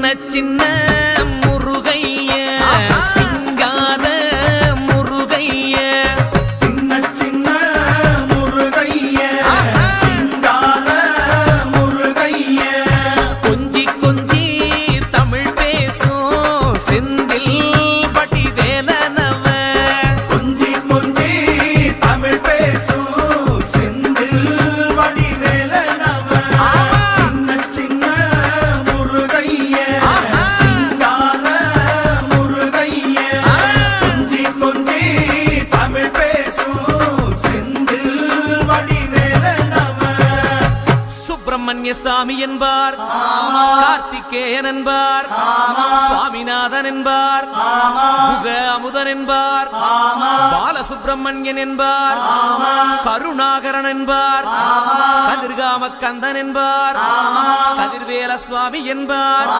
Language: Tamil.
சின்ன முருகைய சிங்கார முருகைய சின்ன சின்ன முருகைய சிங்கார முருகைய கொஞ்சி கொஞ்சி தமிழ் பேசும் செந்தில் பட்டி வேலனவ கொஞ்சி கொஞ்சி தமிழ் பேசும் செந்தில் படி வேலனவ சின்ன சின்ன முருகைய சிங்கார முருகைய கொஞ்சி கொஞ்சி தமிழ் பேசும் செந்தில் படி வேலனவ சுப்பிரமணிய சாமி என்பார், கார்த்திகேயன் என்பார், சுவாமிநாதன் என்பார், முக அமுதன் என்பார், பாலசுப்பிரமணியன் என்பார், கருணாகரன் என்பார், கதிர்காம கந்தன் என்பார், கதிர்வேல சுவாமி என்பார்.